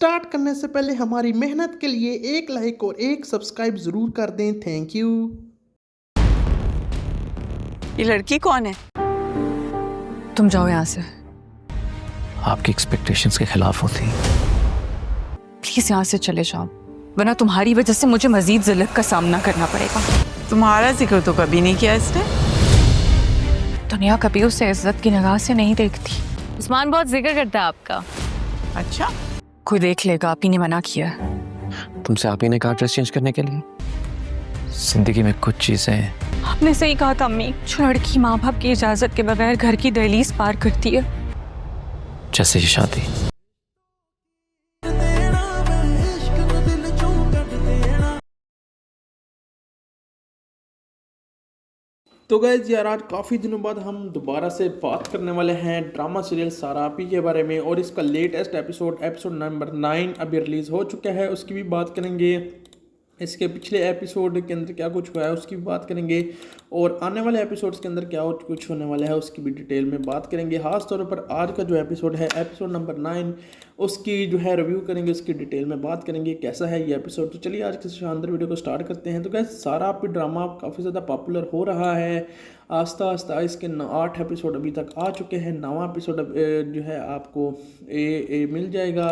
Start करने से पहले हमारी मेहनत के लिए एक लाइक और एक सब्सक्राइब ज़रूर कर दें। Thank you. ये लड़की कौन है? तुम जाओ यहाँ से, आपकी एक्सपेक्टेशंस के खिलाफ होती। प्लीज यहाँ से चले जाओ, वरना तुम्हारी वजह से मुझे मजीद जिल्लत का सामना करना पड़ेगा। तुम्हारा जिक्र तो कभी नहीं किया इसने। दुनिया कभी उसे इज्जत की निगाह से नहीं देखती। उस्मान बहुत जिक्र करता है आपका। अच्छा, कोई देख लेगा, आप ही ने मना किया। तुमसे आप ही ने कहा ड्रेस चेंज करने के लिए। जिंदगी में कुछ चीजें आपने सही कहा था अम्मी, जो लड़की माँ बाप की इजाजत के बगैर घर की दहलीज पार करती है, जैसे ये शादी। तो गाइस यार, आज काफ़ी दिनों बाद हम दोबारा से बात करने वाले हैं ड्रामा सीरियल सारा आपी के बारे में। और इसका लेटेस्ट एपिसोड नंबर 9 अभी रिलीज़ हो चुका है, उसकी भी बात करेंगे। इसके पिछले एपिसोड के अंदर क्या कुछ हुआ है उसकी भी बात करेंगे, और आने वाले एपिसोड्स के अंदर क्या कुछ होने वाला है उसकी भी डिटेल में बात करेंगे। खास तौर पर आज का जो एपिसोड है, एपिसोड नंबर 9, उसकी जो है रिव्यू करेंगे, उसकी डिटेल में बात करेंगे कैसा है ये एपिसोड। तो चलिए आज के शानदार वीडियो को स्टार्ट करते हैं। तो गाइस, सारा आपी ड्रामा काफ़ी ज़्यादा पॉपुलर हो रहा है। आस्ता आस्ता इसके 8 एपिसोड अभी तक आ चुके हैं। 9वां एपिसोड जो है आपको मिल जाएगा।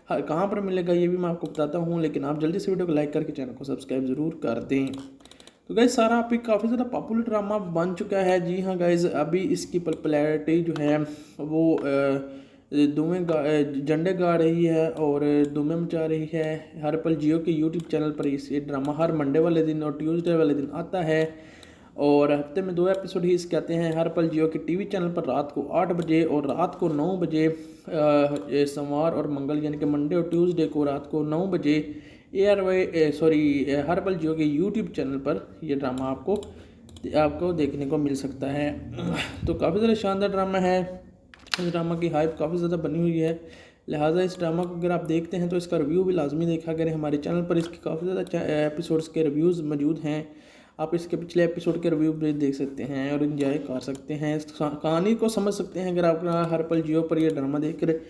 हाँ, कहाँ पर मिलेगा ये भी मैं आपको बताता हूँ, लेकिन आप जल्दी से वीडियो को लाइक करके चैनल को सब्सक्राइब ज़रूर कर दें। तो गाइस, सारा आप काफ़ी ज़्यादा पॉपुलर ड्रामा बन चुका है। जी हाँ गाइस, अभी इसकी पॉपुलैरिटी जो है वो धुएं झंडे गा रही है और धुएं मचा रही है। हर पल जियो के यूट्यूब चैनल पर ये ड्रामा हर मंडे वाले दिन और ट्यूसडे वाले दिन आता है, और हफ्ते में 2 एपिसोड ही इसके आते हैं। हर पल जियो के टीवी चैनल पर रात को 8 बजे और रात को 9 बजे, सोमवार और मंगल यानी कि मंडे और ट्यूसडे को रात को 9 बजे हर पल जियो के यूट्यूब चैनल पर यह ड्रामा आपको देखने को मिल सकता है। तो काफ़ी ज़्यादा शानदार ड्रामा है। इस ड्रामा की हाइप काफ़ी ज़्यादा बनी हुई है, लिहाजा इस ड्रामा को अगर आप देखते हैं तो इसका रिव्यू भी लाजमी देखा करें। हमारे चैनल पर इसके काफ़ी ज़्यादा एपिसोड्स के रिव्यूज़ मौजूद हैं। आप इसके पिछले एपिसोड के रिव्यू भी देख सकते हैं और एंजॉय कर सकते हैं, इस कहानी को समझ सकते हैं। अगर आपका हर पल जियो पर यह ड्रामा देख कर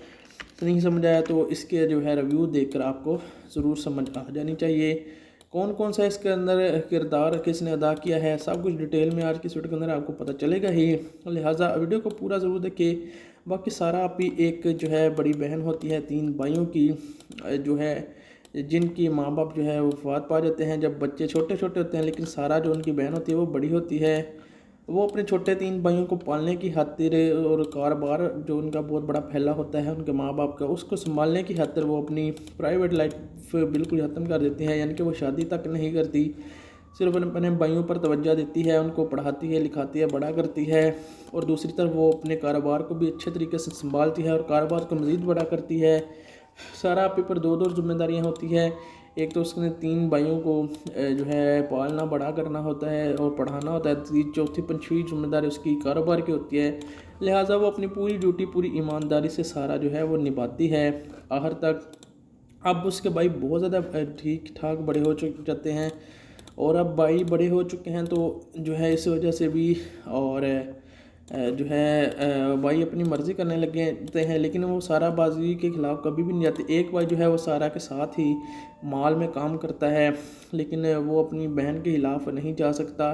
नहीं समझ आया तो इसके जो है रिव्यू देखकर आपको ज़रूर समझ आ जानी चाहिए। कौन कौन सा इसके अंदर किरदार किसने अदा किया है, सब कुछ डिटेल में आज की वीडियो के अंदर आपको पता चलेगा ही, लिहाजा वीडियो को पूरा ज़रूर देखिए। बाकी सारा आप ही एक जो है बड़ी बहन होती है 3 भाइयों की, जो है जिनकी माँ बाप जो है वो वफात पा जाते हैं जब बच्चे छोटे छोटे होते हैं। लेकिन सारा जो उनकी बहन होती है वो बड़ी होती है, वो अपने छोटे 3 भाइयों को पालने की खातिर और कारोबार जो उनका बहुत बड़ा फैला होता है उनके माँ बाप का, उसको संभालने की खातिर वो अपनी प्राइवेट लाइफ बिल्कुल ख़त्म कर देती है। यानी कि वो शादी तक नहीं करती, सिर्फ अपने भाइयों पर तवज्जो देती है, उनको पढ़ाती है, लिखाती है, बड़ा करती है, और दूसरी तरफ वो अपने कारोबार को भी अच्छे तरीके से संभालती है और कारोबार को मज़ीद बड़ा करती है। सारा आप पर 2 जिम्मेदारियाँ होती है। एक तो उसने 3 भाइयों को जो है पालना बड़ा करना होता है और पढ़ाना होता है। चौथी 5वीं जिम्मेदारी उसकी कारोबार की होती है। लिहाजा वो अपनी पूरी ड्यूटी पूरी ईमानदारी से सारा जो है वो निभाती है आखिर तक। अब उसके भाई बहुत ज़्यादा ठीक ठाक बड़े हो जाते हैं, और अब भाई बड़े हो चुके हैं तो जो है इस वजह से भी और जो है भाई अपनी मर्ज़ी करने लगते हैं। लेकिन वो सारा बाजी के ख़िलाफ़ कभी भी नहीं जाते। एक भाई जो है वो सारा के साथ ही माल में काम करता है, लेकिन वो अपनी बहन के ख़िलाफ़ नहीं जा सकता,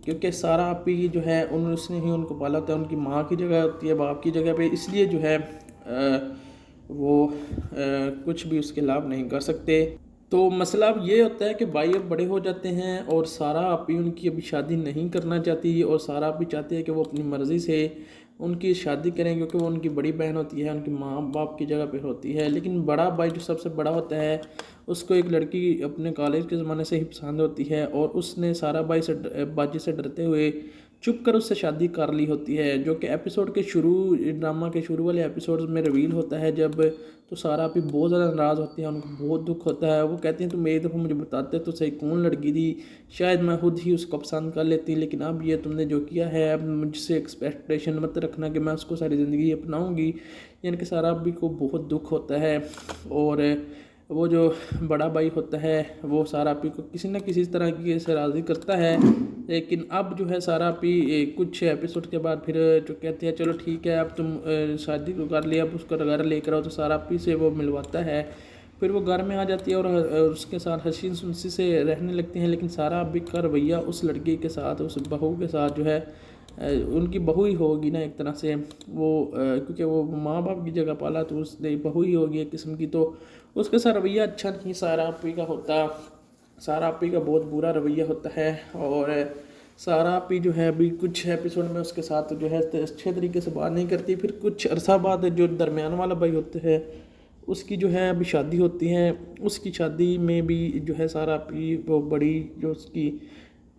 क्योंकि सारा आप ही जो है उसने ही उनको पाला होता है। उनकी माँ की जगह होती है बाप की जगह पे, इसलिए जो है वो कुछ भी उसके खिलाफ़ नहीं कर सकते। तो मसला अब ये होता है कि भाई अब बड़े हो जाते हैं और सारा आप ही उनकी अभी शादी नहीं करना चाहती, और सारा आप भी चाहती है कि वो अपनी मर्ज़ी से उनकी शादी करें, क्योंकि वो उनकी बड़ी बहन होती है, उनकी माँ बाप की जगह पे होती है। लेकिन बड़ा भाई जो सबसे बड़ा होता है उसको एक लड़की अपने कॉलेज के ज़माने से ही पसंद होती है, और उसने सारा भाई से बाजी से डरते हुए चुप कर उससे शादी कर ली होती है, जो कि एपिसोड के ड्रामा के शुरू वाले एपिसोड्स में रिवील होता है जब। तो सारा भी बहुत ज़्यादा नाराज़ होती है, उनको बहुत दुख होता है। वो कहती हैं तुम एक दफ़ा मुझे बताते तो सही कौन लड़की थी, शायद मैं खुद ही उसको पसंद कर लेती, लेकिन अब ये तुमने जो किया है, अब मुझसे एक्सपेक्टेशन मत रखना कि मैं उसको सारी ज़िंदगी अपनाऊँगी। यानी कि सारा भी को बहुत दुख होता है, और वो जो बड़ा भाई होता है वो सारा आपी को किसी न किसी तरह की से राज़ी करता है, लेकिन अब जो है सारा आपी कुछ एपिसोड के बाद फिर जो कहते हैं चलो ठीक है अब तुम शादी को कर लिया, अब उसको घर लेकर आओ, तो सारा आपी से वो मिलवाता है। फिर वो घर में आ जाती है और उसके साथ हसीन सुनसी से रहने लगती हैं, लेकिन सारा आपी का रवैया उस लड़की के साथ, उस बहू के साथ जो है उनकी बहू ही होगी ना एक तरह से वो, क्योंकि वो माँ बाप की जगह पाला तो उसने बहू ही होगी एक किस्म की, तो उसके साथ रवैया अच्छा नहीं सारा आपी का होता, सारा आपी का बहुत बुरा रवैया होता है। और सारा आपी जो है अभी कुछ एपिसोड में उसके साथ जो है अच्छे तरीके से बात नहीं करती। फिर कुछ अरसा बाद जो दरमियान वाला भाई होते हैं उसकी जो है अभी शादी होती है, उसकी शादी में भी जो है सारा आपी वो बड़ी जो उसकी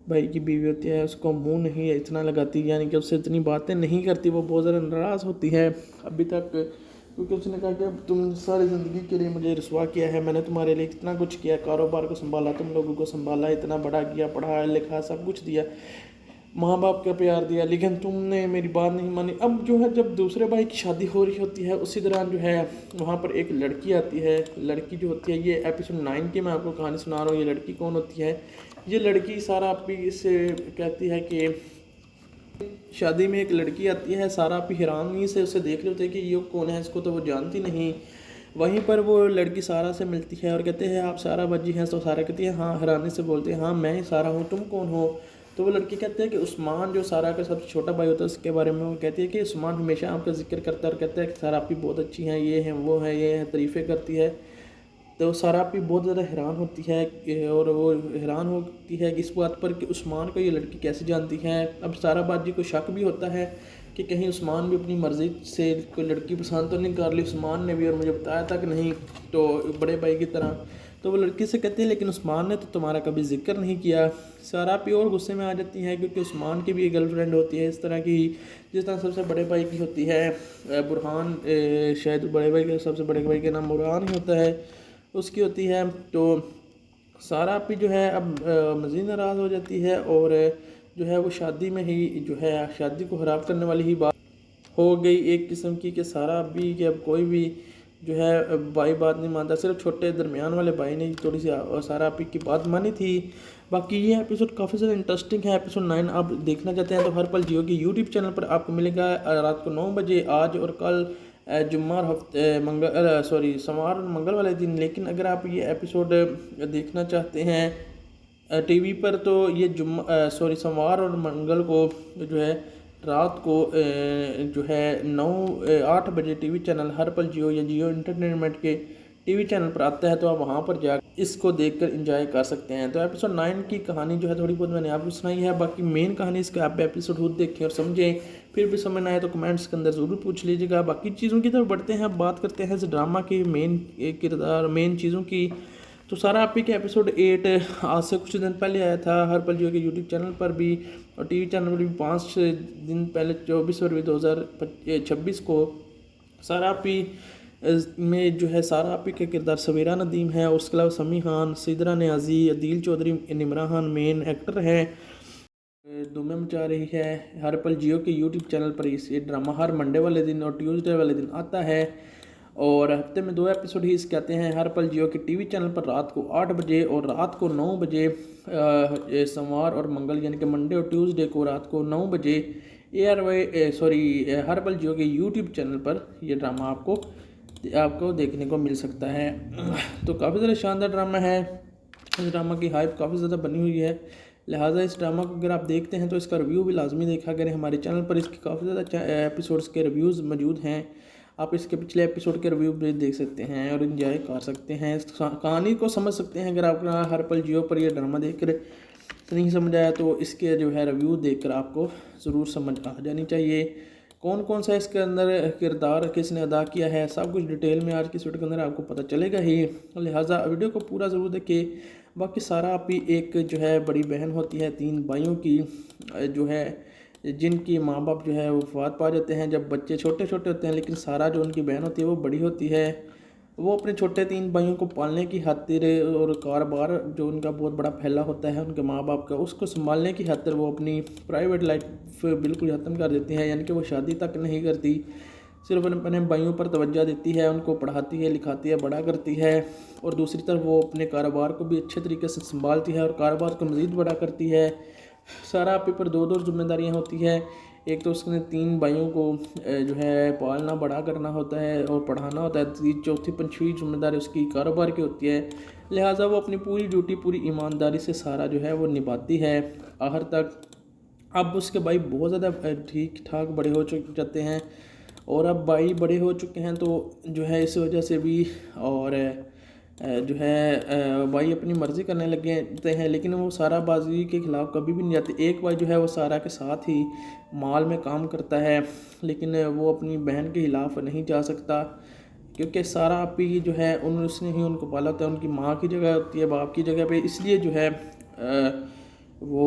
भाई की बीवी होती है उसको मुंह नहीं इतना लगाती, यानी कि उससे इतनी बातें नहीं करती, वो बहुत ज़्यादा नाराज़ होती है अभी तक, क्योंकि उसने कहा कि अब तुम सारी ज़िंदगी के लिए मुझे रुसवा किया है, मैंने तुम्हारे लिए इतना कुछ किया, कारोबार को संभाला, तुम लोगों को संभाला, इतना बड़ा किया, पढ़ाया लिखा सब कुछ दिया, माँ बाप का प्यार दिया, लेकिन तुमने मेरी बात नहीं मानी। अब जो है जब दूसरे भाई की शादी हो रही होती है उसी दौरान जो है वहाँ पर एक लड़की आती है, लड़की जो होती है ये एपिसोड 9 की मैं आपको कहानी सुना रहा हूँ। ये लड़की कौन होती है? ये लड़की सारा आपी से कहती है कि शादी में एक लड़की आती है, सारा आपी हैरानी से उसे देख रहे होते हैं कि ये कौन है, इसको तो वो जानती नहीं। वहीं पर वो लड़की सारा से मिलती है और कहते हैं आप सारा बाजी हैं, तो सारा कहती है हाँ, हैरानी से बोलते हैं हाँ मैं ही सारा हूँ, तुम कौन हो? तो वो लड़की कहती है कि उस्मान जो सारा का सबसे छोटा भाई होता है उसके बारे में वो कहती है कि उस्मान हमेशा आपका जिक्र करता है और कहता है कि सारा आपकी बहुत अच्छी हैं, ये हैं वो है ये है, तारीफ़ें करती है। तो सारा आपी बहुत ज़्यादा हैरान होती है और वो हैरान होती है कि इस बात पर कि उस्मान को ये लड़की कैसे जानती है। अब सारा बाजी को शक भी होता है कि कहीं उस्मान भी अपनी मर्ज़ी से कोई लड़की पसंद तो नहीं कर ली उस्मान ने भी, और मुझे बताया तक नहीं, तो बड़े भाई की तरह। तो वो लड़की से कहती है लेकिन उस्मान ने तो तुम्हारा कभी जिक्र नहीं किया। सारा आपी और गुस्से में आ जाती है क्योंकि उस्मान की भी एक गर्लफ्रेंड होती है इस तरह की, जिस तरह सबसे बड़े भाई की होती है बुरहान, शायद बड़े भाई के सबसे बड़े भाई का नाम बुरहान ही होता है, उसकी होती है। तो सारा आपी जो है अब मज़ीद नाराज़ हो जाती है और जो है वो शादी में ही जो है शादी को ख़राब करने वाली ही बात हो गई एक किस्म की, कि सारा भी कि अब कोई भी जो है भाई बात नहीं मानता, सिर्फ छोटे दरमियान वाले भाई ने थोड़ी सी सारा आपी की बात मानी थी। बाकी ये एपिसोड काफ़ी ज़्यादा इंटरेस्टिंग है। एपिसोड 9 आप देखना चाहते हैं तो हर पल जियो के यूट्यूब चैनल पर आपको मिलेगा रात को 9 बजे, आज और कल जुम्मा और हफ्ते सोमवार और मंगल वाले दिन। लेकिन अगर आप ये एपिसोड देखना चाहते हैं टीवी पर तो ये सोमवार और मंगल को जो है रात को जो है 8 बजे टीवी चैनल हर पल जियो या जियो इंटरटेनमेंट के टीवी चैनल पर आता है, तो आप वहाँ पर जा इसको देखकर एंजॉय कर सकते हैं। तो एपिसोड 9 की कहानी जो है थोड़ी बहुत मैंने आपको सुनाई है, बाकी मेन कहानी इसका आप एपिसोड खुद देखें और समझें, फिर भी समझ ना आए तो कमेंट्स के अंदर ज़रूर पूछ लीजिएगा। बाकी चीज़ों की तरफ बढ़ते हैं, बात करते हैं इस ड्रामा के मेन किरदार, मेन चीज़ों की। तो सारा आपी के एपिसोड 8 आज से कुछ दिन पहले आया था हर पल जियो के यूट्यूब चैनल पर भी और टीवी चैनल पर भी 5 दिन पहले 24 फरवरी 2026 को। सारा आपी में जो है सारा आपी का किरदार सवेरा नदीम है, उसके अलावा समी खान, सिदरा नियाजी, अदील चौधरी, निमरा खान मेन एक्टर हैं। धूमें मचा रही है हर पल जियो के यूट्यूब चैनल पर। ये ड्रामा हर मंडे वाले दिन और ट्यूसडे वाले दिन आता है और हफ्ते में 2 एपिसोड ही इसके आते हैं हर पल जियो के टीवी चैनल पर रात को 8 बजे और रात को 9 बजे सोमवार और मंगल यानी कि मंडे और ट्यूसडे को रात को 9 बजे हर पल जियो के यूट्यूब चैनल पर यह ड्रामा आपको देखने को मिल सकता है। तो काफ़ी ज़्यादा शानदार ड्रामा है, इस ड्रामा की हाइप काफ़ी ज़्यादा बनी हुई है, लिहाजा इस ड्रामा को अगर आप देखते हैं तो इसका रिव्यू भी लाजमी देखा करें। हमारे चैनल पर इसके काफ़ी ज़्यादा एपिसोड्स के रिव्यूज़ मौजूद हैं, आप इसके पिछले एपिसोड के रिव्यू भी देख सकते हैं और एंजॉय कर सकते हैं, इस कहानी को समझ सकते हैं। अगर आपका हर पल जियो पर यह ड्रामा देख कर नहीं समझ आया तो इसके जो है रिव्यू देखकर आपको ज़रूर समझ आ जानी चाहिए। कौन कौन सा इसके अंदर किरदार किसने अदा किया है सब कुछ डिटेल में आज की वीडियो के अंदर आपको पता चलेगा ही, लिहाजा वीडियो को पूरा ज़रूर देखें। बाकी सारा आपी एक जो है बड़ी बहन होती है 3 भाइयों की, जो है जिनकी माँ बाप जो है वो वफात पा जाते हैं जब बच्चे छोटे छोटे होते हैं, लेकिन सारा जो उनकी बहन होती है वो बड़ी होती है, वो अपने छोटे 3 भाइयों को पालने की खातिर और कारोबार जो उनका बहुत बड़ा फैला होता है उनके माँ बाप का, उसको संभालने की खातिर वो अपनी प्राइवेट लाइफ बिल्कुल ख़त्म कर देती हैं, यानी कि वो शादी तक नहीं करती। सिर्फ अपने भाइयों पर तवज्जो देती है, उनको पढ़ाती है, लिखाती है, बड़ा करती है, और दूसरी तरफ वो अपने कारोबार को भी अच्छे तरीके से संभालती है और कारोबार को मज़ीद बड़ा करती है। सारा आपी पर दो जिम्मेदारियाँ होती है। एक तो उसने 3 भाइयों को जो है पालना बड़ा करना होता है और पढ़ाना होता है। चौथी पंचवी जिम्मेदारी उसकी कारोबार की होती है। लिहाजा वो अपनी पूरी ड्यूटी पूरी ईमानदारी से सारा जो है वो निभाती है आखिर तक। अब उसके भाई बहुत ज़्यादा ठीक ठाक बड़े हो जाते हैं, और अब भाई बड़े हो चुके हैं तो जो है इस वजह से भी और जो है भाई अपनी मर्ज़ी करने लगे हैं, लेकिन वो सारा बाजी के ख़िलाफ़ कभी भी नहीं जाते। एक भाई जो है वो सारा के साथ ही माल में काम करता है, लेकिन वो अपनी बहन के ख़िलाफ़ नहीं जा सकता, क्योंकि सारा आपी जो है उसने ही उनको पाला होता है, उनकी माँ की जगह होती है, बाप की जगह पे, इसलिए जो है वो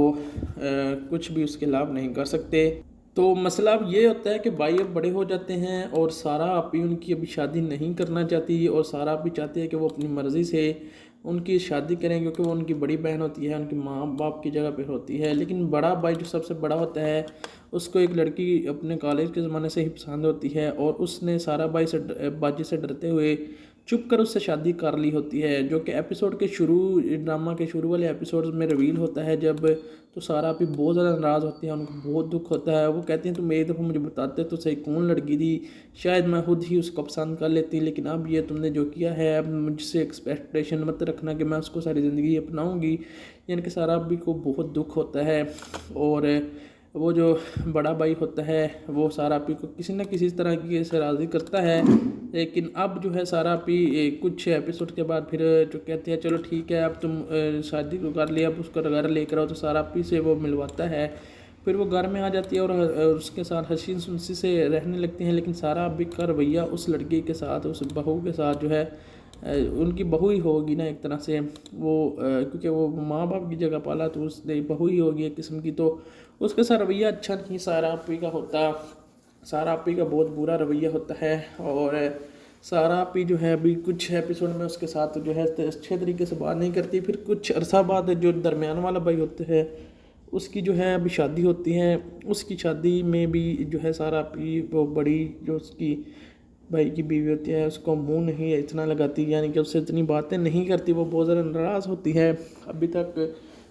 कुछ भी उसके खिलाफ़ नहीं कर सकते। तो मसला अब ये होता है कि भाई अब बड़े हो जाते हैं और सारा आपी उनकी अभी शादी नहीं करना चाहती, और सारा आपी चाहती है कि वो अपनी मर्ज़ी से उनकी शादी करें, क्योंकि वो उनकी बड़ी बहन होती है, उनकी माँ बाप की जगह पर होती है। लेकिन बड़ा भाई जो सबसे बड़ा होता है उसको एक लड़की अपने कॉलेज के ज़माने से ही पसंद होती है, और उसने सारा भाई से बाजी से डरते हुए चुप कर उससे शादी कर ली होती है, जो कि एपिसोड के ड्रामा के शुरू वाले एपिसोड्स में रिवील होता है जब। तो सारा आपी बहुत ज़्यादा नाराज़ होती है, उनको बहुत दुख होता है। वो कहती हैं तुम एक दफ़ा मुझे बताते तो सही कौन लड़की थी, शायद मैं खुद ही उसको पसंद कर लेती, लेकिन अब ये तुमने जो किया है, अब मुझसे एक्सपेक्टेशन मत रखना कि मैं उसको सारी ज़िंदगी अपनाऊँगी। यानी कि सारा आपी को बहुत दुख होता है, और वो जो बड़ा भाई होता है वो सारा आपी को किसी न किसी तरह की से राज़ी करता है। लेकिन अब जो है सारा आपी कुछ एपिसोड के बाद फिर जो कहते हैं चलो ठीक है अब तुम शादी को कर लिया, अब उसका घर लेकर आओ, तो सारा आपी से वो मिलवाता है। फिर वो घर में आ जाती है और उसके साथ हसीन सुनसी से रहने लगती हैं। लेकिन सारा आपी का रवैया उस लड़की के साथ, उस बहू के साथ जो है उनकी बहू ही होगी ना एक तरह से वो, क्योंकि वो माँ बाप की जगह पाला तो उसने बहू ही होगी एक किस्म की, तो उसके साथ रवैया अच्छा नहीं सारा आपी का होता। सारा आपी का बहुत बुरा रवैया होता है, और सारा आपी जो है अभी कुछ एपिसोड में उसके साथ जो है अच्छे तरीके से बात नहीं करती। फिर कुछ अरसा बाद जो दरमियान वाला भाई होते हैं उसकी जो है अभी शादी होती है। उसकी शादी में भी जो है सारा आपी वो बड़ी जो उसकी भाई की बीवी होती है उसको मुंह नहीं इतना लगाती, यानी कि उससे इतनी बातें नहीं करती। वो बहुत ज़्यादा नाराज़ होती है अभी तक,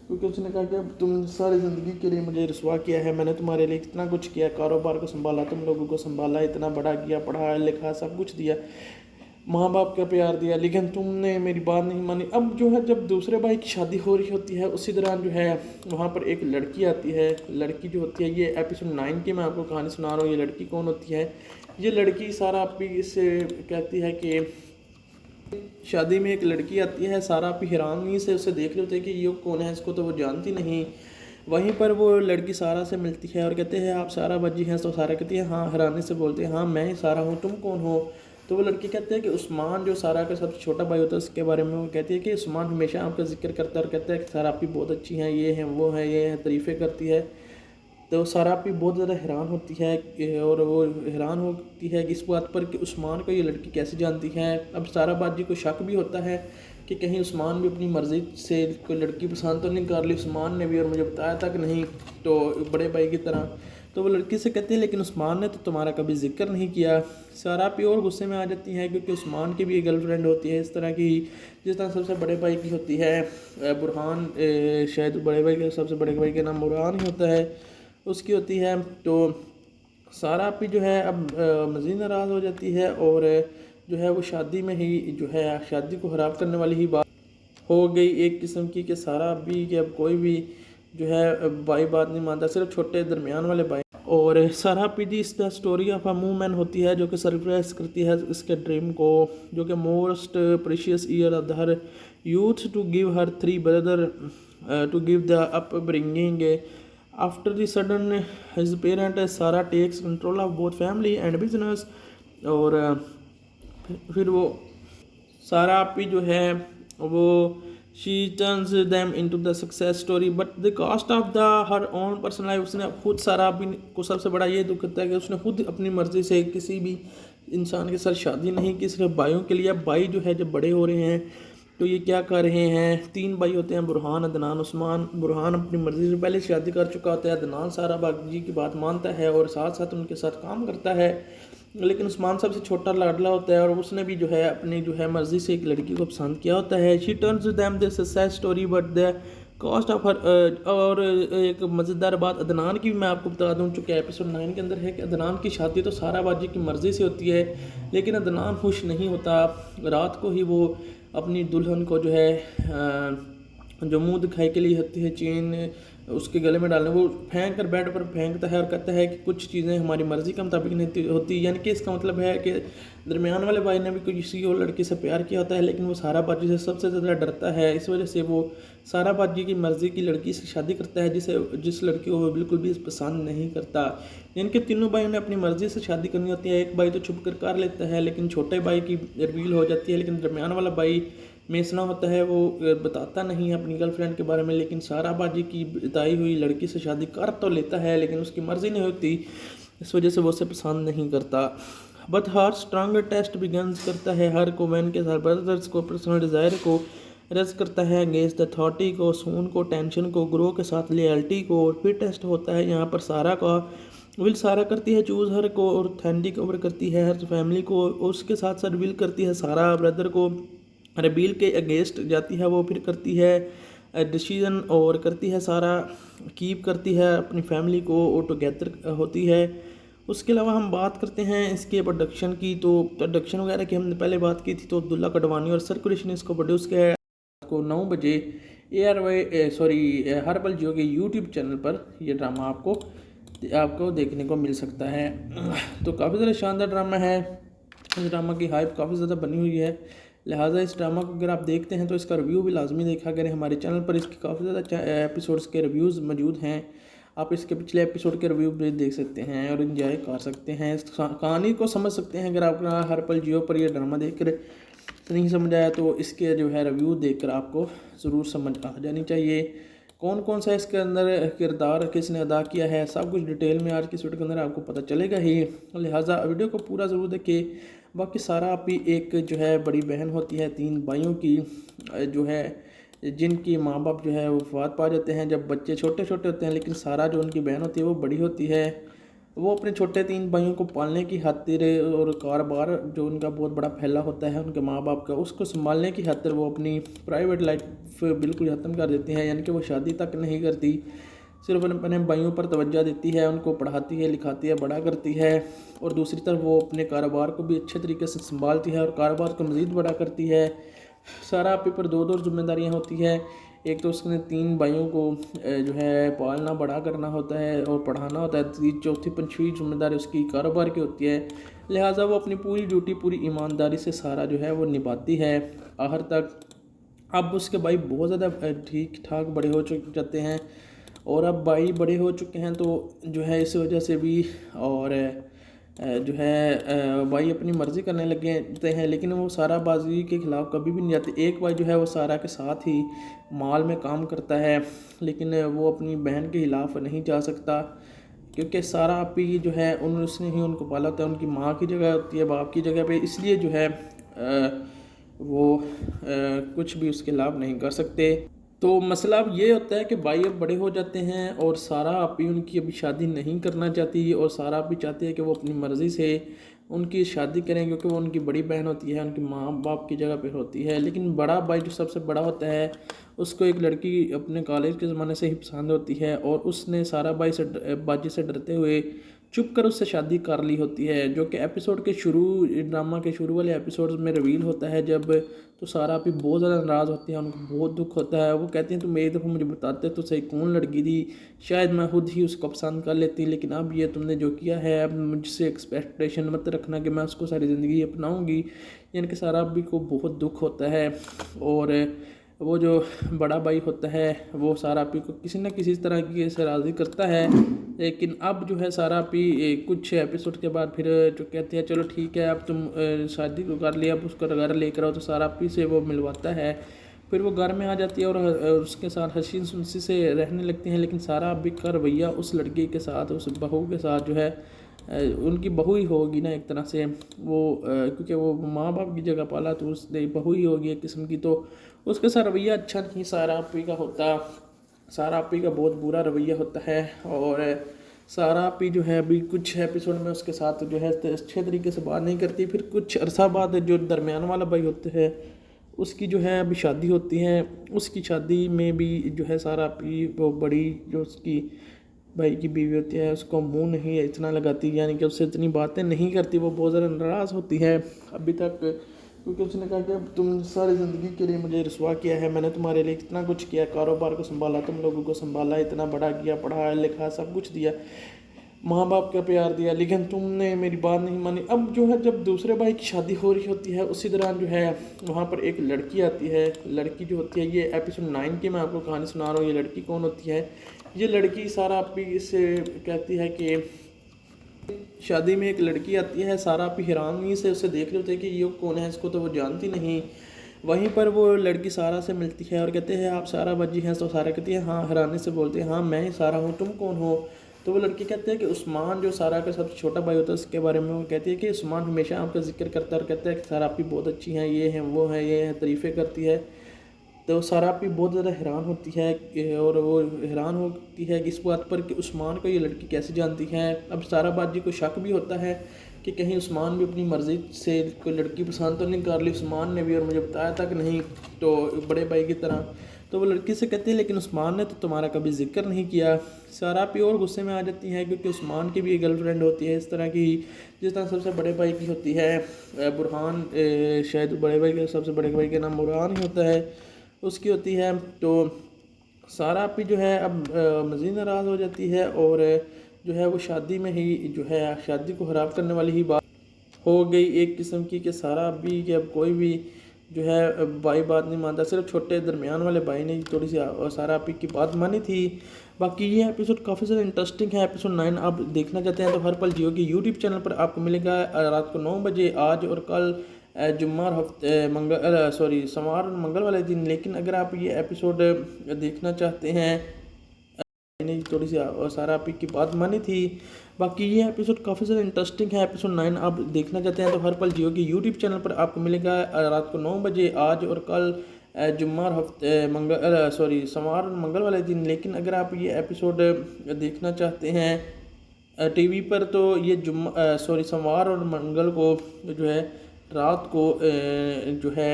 क्योंकि उसने कहा कि अब तुम सारी ज़िंदगी के लिए मुझे रुसवा किया है, मैंने तुम्हारे लिए इतना कुछ किया, कारोबार को संभाला, तुम लोगों को संभाला, इतना बड़ा किया, पढ़ाया लिखा सब कुछ दिया, माँ बाप का प्यार दिया, लेकिन तुमने मेरी बात नहीं मानी। अब जो है जब दूसरे भाई की शादी हो रही होती है उसी दौरान जो है वहाँ पर एक लड़की आती है। लड़की जो होती है, ये एपिसोड 9 की मैं आपको कहानी सुना रहा हूँ। ये लड़की कौन होती है? ये लड़की सारा आपी से कहती है कि शादी में एक लड़की आती है। सारा आपी हैरानी से उसे देख रहे होते हैं कि ये कौन है, इसको तो वो जानती नहीं। वहीं पर वो लड़की सारा से मिलती है और कहते हैं आप सारा बाजी हैं? तो सारा कहती है हाँ, हैरानी से बोलते हैं हाँ मैं ही सारा हूँ, तुम कौन हो? तो वो लड़की कहती है कि उस्मान जो सारा का सबसे छोटा भाई होता है उसके बारे में वो कहती है कि उस्मान हमेशा आपका जिक्र करता है और कहता है कि सारा आपी बहुत अच्छी हैं, ये हैं वो हैं ये हैं, तारीफ़ें करती है। तो सारा आपी बहुत ज़्यादा हैरान होती है, और वो हैरान होती है कि इस बात पर कि उस्मान को ये लड़की कैसे जानती है। अब सारा बाजी को शक भी होता है कि कहीं उस्मान भी अपनी मर्ज़ी से कोई लड़की पसंद तो नहीं कर ली उस्मान ने भी, और मुझे बताया तक नहीं, तो बड़े भाई की तरह। तो वो लड़की से कहती है लेकिन उस्मान ने तो तुम्हारा कभी जिक्र नहीं किया। सारा आपी और गुस्से में आ जाती है क्योंकि उस्मान की भी एक गर्लफ्रेंड होती है इस तरह की, जिस तरह सबसे बड़े भाई की होती है बुरहान, शायद बड़े भाई के सबसे बड़े भाई का नाम बुरहान ही होता है, उसकी होती है। तो सारा आपी जो है अब मज़ीद नाराज़ हो जाती है, और जो है वो शादी में ही जो है शादी को ख़राब करने वाली ही बात हो गई एक किस्म की, कि सारा आपी कि अब कोई भी जो है भाई बात नहीं मानता, सिर्फ छोटे दरमियान वाले भाई। और सारा आपी दी इस स्टोरी ऑफ अ वूमन होती है जो कि सरप्राइज करती है इसके ड्रीम को, जो कि most precious year of her youth to give her 3 brother to give the upbringing. After the sudden his parent Sarah takes control of both family and business, और फिर वो सारा आपी जो है वो she turns them into the success story but the cost of the her own personal life। उसने खुद सारा आपी को सबसे बड़ा ये दुख होता है कि उसने खुद अपनी मर्ज़ी से किसी भी इंसान के साथ शादी नहीं की, सिर्फ भाइयों के लिए। अब भाई जो है जब बड़े हो रहे हैं तो ये क्या कर रहे हैं, 3 भाई होते हैं बुरहान, अदनान, उस्मान। बुरहान अपनी मर्ज़ी से पहले शादी कर चुका होता है, अदनान सारा बाजी की बात मानता है और साथ साथ उनके साथ काम करता है। लेकिन उस्मान सबसे छोटा लाडला होता है और उसने भी जो है अपनी जो है मर्ज़ी से एक लड़की को पसंद किया होता है। She turns them this sad story but the cost of her. और एक मज़ेदार बात अदनान की भी मैं आपको बता दूं, चूँकि एपिसोड 9 के अंदर है कि अदनान की शादी तो सारा बाजी की मर्ज़ी से होती है, लेकिन अदनान खुश नहीं होता। रात को ही वो अपनी दुल्हन को जो है जो मुंह दिखाई के लिए होती है चेन उसके गले में डालने, वो फेंक कर बेड पर फेंकता है और कहता है कि कुछ चीज़ें हमारी मर्ज़ी के मुताबिक नहीं होती। यानी कि इसका मतलब है कि दरमियान वाले भाई ने भी किसी और लड़की से प्यार किया होता है, लेकिन वो सारा बाजी से सबसे ज़्यादा डरता है। इस वजह से वो सारा बाजी की मर्ज़ी की लड़की से शादी करता है जिस लड़की को वो बिल्कुल भी पसंद नहीं करता। इनके तीनों भाइयों ने अपनी मर्ज़ी से शादी करनी होती है। एक भाई तो छुप कर लेता है, लेकिन छोटे भाई की रिवील हो जाती है, लेकिन दरमियान वाला भाई मेसना होता है, वो बताता नहीं है अपनी गर्लफ्रेंड के बारे में, लेकिन सारा बाजी की बताई हुई लड़की से शादी कर तो लेता है, लेकिन उसकी मर्ज़ी नहीं होती, इस वजह से वो उसे पसंद नहीं करता। But her strong test begins करता है हर को मैन के साथ ब्रदर्स को पर्सनल डिज़ायर को रस करता है अगेंस्ट अथॉरिटी को, सून को, टेंशन को, ग्रो के साथ लॉयल्टी को। और फिर टेस्ट होता है यहाँ पर सारा का विल। सारा करती है चूज़ हर को और ऑथेंटिक ओवर करती है हर फैमिली को, उसके साथ साथ विल करती है सारा ब्रदर को रबील के अगेंस्ट जाती है, वो फिर करती है डिसीजन और करती है सारा कीप करती है अपनी फैमिली को और टुगेदर होती है। उसके अलावा हम बात करते हैं इसके प्रोडक्शन की, तो प्रोडक्शन वगैरह की हमने पहले बात की थी। तो अब्दुल्ला कटवानी और सर्कुलेशन इसको प्रोड्यूस किया है। को 9 बजे हर्बल जियो के यूट्यूब चैनल पर यह ड्रामा आपको देखने को मिल सकता है। तो काफ़ी ज़्यादा शानदार ड्रामा है। इस ड्रामा की हाइप काफ़ी ज़्यादा बनी हुई है, लिहाजा इस ड्रामा को अगर आप देखते हैं तो इसका रिव्यू भी लाजमी देखा करें। हमारे चैनल पर इसके काफ़ी ज़्यादा एपिसोड्स के रिव्यूज़ मौजूद हैं, आप इसके पिछले एपिसोड के रिव्यू भी देख सकते हैं और एंजॉय कर सकते हैं, इस कहानी को समझ सकते हैं। अगर आप हर पल जियो पर यह ड्रामा देख कर नहीं समझ आया तो इसके जो है रिव्यू देखकर आपको ज़रूर समझ आ जानी चाहिए। कौन कौन सा इसके अंदर किरदार किसने अदा किया है, सब कुछ डिटेल में आज की वीडियो के अंदर आपको पता चलेगा ही, लिहाजा वीडियो को पूरा ज़रूर देखिए। बाकी सारा आप ही एक जो है बड़ी बहन होती है 3 भाइयों की, जो है जिनकी माँ बाप जो है वो वफात पा जाते हैं जब बच्चे छोटे छोटे होते हैं, लेकिन सारा जो उनकी बहन होती है वो बड़ी होती है। वो अपने छोटे 3 भाइयों को पालने की खातिर और कारोबार जो उनका बहुत बड़ा फैला होता है उनके माँ बाप का, उसको संभालने की खातिर वो अपनी प्राइवेट लाइफ बिल्कुल ख़त्म कर देती हैं। यानी कि वो शादी तक नहीं करती, सिर्फ अपने भाइयों पर तवज्जो देती है, उनको पढ़ाती है, लिखाती है, बड़ा करती है। और दूसरी तरफ वो अपने कारोबार को भी अच्छे तरीके से संभालती है और कारोबार को मज़ीद बड़ा करती है। सारा आप पर 2 जिम्मेदारियाँ होती है। एक तो उसने 3 भाइयों को जो है पालना बड़ा करना होता है और पढ़ाना होता है, चौथी 5वीं जिम्मेदारी उसकी कारोबार की होती है। लिहाजा वो अपनी पूरी ड्यूटी पूरी ईमानदारी से सारा जो है वो निभाती है आखिर तक। अब उसके भाई बहुत ज़्यादा ठीक ठाक बड़े हो जाते हैं और अब भाई बड़े हो चुके हैं, तो जो है इस वजह से भी और जो है भाई अपनी मर्ज़ी करने लगे हैं, लेकिन वो सारा बाजी के ख़िलाफ़ कभी भी नहीं जाते। एक भाई जो है वो सारा के साथ ही माल में काम करता है, लेकिन वो अपनी बहन के ख़िलाफ़ नहीं जा सकता, क्योंकि सारा आप ही जो है उसने ही उनको पाला होता है, उनकी माँ की जगह होती है बाप की जगह पे, इसलिए जो है वो कुछ भी उसके खिलाफ़ नहीं कर सकते। तो मसला अब ये होता है कि भाई अब बड़े हो जाते हैं और सारा आप ही उनकी अभी शादी नहीं करना चाहती और सारा आप भी चाहती है कि वो अपनी मर्ज़ी से उनकी शादी करें, क्योंकि वो उनकी बड़ी बहन होती है, उनकी माँ बाप की जगह पे होती है। लेकिन बड़ा भाई जो सबसे बड़ा होता है उसको एक लड़की अपने कॉलेज के ज़माने से ही पसंद होती है और उसने सारा भाई से बाजी से डरते हुए चुप कर उससे शादी कर ली होती है, जो कि एपिसोड के ड्रामा के शुरू वाले एपिसोड में रिवील होता है जब। तो सारा भी बहुत ज़्यादा नाराज़ होती है, उनको बहुत दुख होता है। वो कहती हैं तुम एक दफ़ा मुझे बताते तो सही कौन लड़की थी, शायद मैं खुद ही उसको पसंद कर लेती, लेकिन अब ये तुमने जो किया है अब मुझसे एक्सपेक्टेशन मत रखना कि मैं उसको सारी ज़िंदगी अपनाऊँगी। यानी कि सारा भी को बहुत दुख होता है और वो जो बड़ा भाई होता है वो सारा पी को किसी न किसी तरह की से राज़ी करता है, लेकिन अब जो है सारा पी कुछ एपिसोड के बाद फिर जो कहते हैं चलो ठीक है अब तुम शादी को कर लिया, अब उसको घर लेकर आओ, तो सारा पी से वो मिलवाता है। फिर वो घर में आ जाती है और उसके साथ हसीन सुनसी से रहने लगती हैं, लेकिन सारा अभी का रवैया उस लड़की के साथ उस बहू के साथ जो है उनकी बहू ही होगी ना एक तरह से वो, क्योंकि वो माँ बाप की जगह पाला तो उसने बहू ही होगी एक किस्म की, तो उसके साथ रवैया अच्छा नहीं सारा आपी का होता। सारा आपी का बहुत बुरा रवैया होता है और सारा भी जो है अभी कुछ एपिसोड में उसके साथ जो है अच्छे तरीके से बात नहीं करती। फिर कुछ अरसा बाद जो दरमियान वाला भाई होते हैं उसकी जो है अभी शादी होती है। उसकी शादी में भी जो है सारा भी वो बड़ी जो उसकी भाई की बीवी होती है उसको मुंह नहीं इतना लगाती, यानी कि उससे इतनी बातें नहीं करती। वो बहुत ज़्यादा नाराज़ होती है अभी तक, क्योंकि उसने कहा कि अब तुम सारी ज़िंदगी के लिए मुझे रुसवा किया है, मैंने तुम्हारे लिए कितना कुछ किया, कारोबार को संभाला, तुम लोगों को संभाला, इतना बड़ा किया, पढ़ाया लिखा सब कुछ दिया, माँ बाप का प्यार दिया, लेकिन तुमने मेरी बात नहीं मानी। अब जो है जब दूसरे भाई की शादी हो रही होती है उसी दौरान जो है वहाँ पर एक लड़की आती है। लड़की जो होती है, ये एपिसोड 9 की मैं आपको कहानी सुना रहा हूँ। ये लड़की कौन होती है? ये लड़की सारा अपी से कहती है कि शादी में एक लड़की आती है। सारा अपी हैरानी से उसे देख रहे होते हैं कि ये कौन है, इसको तो वो जानती नहीं। वहीं पर वो लड़की सारा से मिलती है और कहते हैं आप सारा बाजी हैं? तो सारा कहती है हाँ, हैरानी से बोलते हैं हाँ मैं ही सारा हूँ, तुम कौन हो? तो वो लड़की कहती है कि उस्मान जो सारा का सबसे छोटा भाई होता है उसके बारे में वो कहती है कि उस्मान हमेशा आपका जिक्र करता है और कहता है कि सारा आपकी बहुत अच्छी हैं, ये हैं वो हैं ये हैं, तारीफ़ें करती है। तो सारा आपी बहुत ज़्यादा हैरान होती है और वो हैरान होती है कि इस बात पर कि उस्मान को ये लड़की कैसे जानती है। अब सारा बाजी को शक भी होता है कि कहीं उस्मान भी अपनी मर्ज़ी से कोई लड़की पसंद तो नहीं कर ली उस्मान ने भी, और मुझे बताया था कि नहीं, तो बड़े भाई की तरह। तो वो लड़की से कहती है लेकिन उस्मान ने तो तुम्हारा कभी जिक्र नहीं किया। सारा भी और गुस्से में आ जाती है क्योंकि उस्मान की भी एक गर्लफ्रेंड होती है इस तरह की, जिस तरह सबसे बड़े भाई की होती है बुरहान, शायद बड़े भाई के सबसे बड़े भाई का नाम बुरहान ही होता है, उसकी होती है। तो सारा भी जो है अब मज़ीद नाराज़ हो जाती है और जो है वो शादी में ही जो है शादी को ख़राब करने वाली ही बात हो गई एक किस्म की, कि सारा भी कि अब कोई भी जो है भाई बात नहीं मानता। सिर्फ छोटे दरमियान वाले भाई ने थोड़ी सी सारा आपी की बात मानी थी। बाकी ये एपिसोड काफ़ी ज़्यादा इंटरेस्टिंग है। एपिसोड 9 आप देखना चाहते हैं तो हर पल जियो के यूट्यूब चैनल पर आपको मिलेगा रात को 9 बजे, आज और कल, जुम्मा और हफ्ते सोमवार और मंगल वाले दिन। लेकिन अगर आप ये एपिसोड देखना चाहते हैं, मैंने थोड़ी सी सारा आपी की बात मानी थी। बाकी ये एपिसोड काफ़ी ज़्यादा इंटरेस्टिंग है। एपिसोड 9 आप देखना चाहते हैं तो हर पल जियो के यूट्यूब चैनल पर आपको मिलेगा रात को 9 बजे, आज और कल, जुम्मा और हफ्ते सोमवार और मंगल वाले दिन। लेकिन अगर आप ये एपिसोड देखना चाहते हैं टीवी पर तो ये सोमवार और मंगल को जो है रात को जो है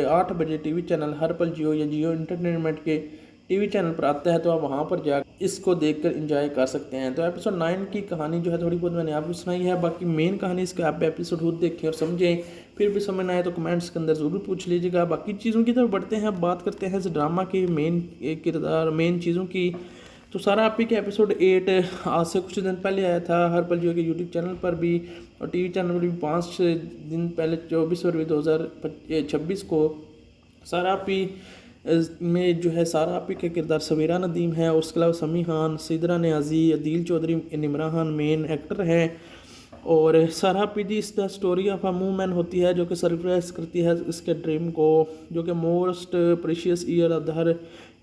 8 बजे टीवी चैनल हर पल जियो या जियो इंटरटेनमेंट के टीवी चैनल पर आता है, तो आप वहाँ पर जा इसको देखकर एंजॉय कर सकते हैं। तो एपिसोड 9 की कहानी जो है थोड़ी बहुत मैंने आपको सुनाई है। बाकी मेन कहानी इसका आप एपिसोड खुद देखें और समझें, फिर भी समझ ना आए तो कमेंट्स के अंदर ज़रूर पूछ लीजिएगा। बाकी चीज़ों की तरफ बढ़ते हैं, बात करते हैं इस ड्रामा के मेन किरदार, मेन चीज़ों की। तो सारा आपी के एपिसोड 8 आज से कुछ दिन पहले आया था हर पल जियो के यूट्यूब चैनल पर भी और टीवी चैनल पर भी 5 दिन पहले 24 फरवरी 2026 को। सारा आपी में जो है सारा आपी का किरदार सवेरा नदीम है और उसके अलावा समी खान, सिदरा नियाजी, अदील चौधरी, निमरा खान मेन एक्टर हैं। और सारा आपी दी इस the story of a woman होती है जो कि सरप्राइज करती है इसके ड्रीम को, जो कि most precious year of her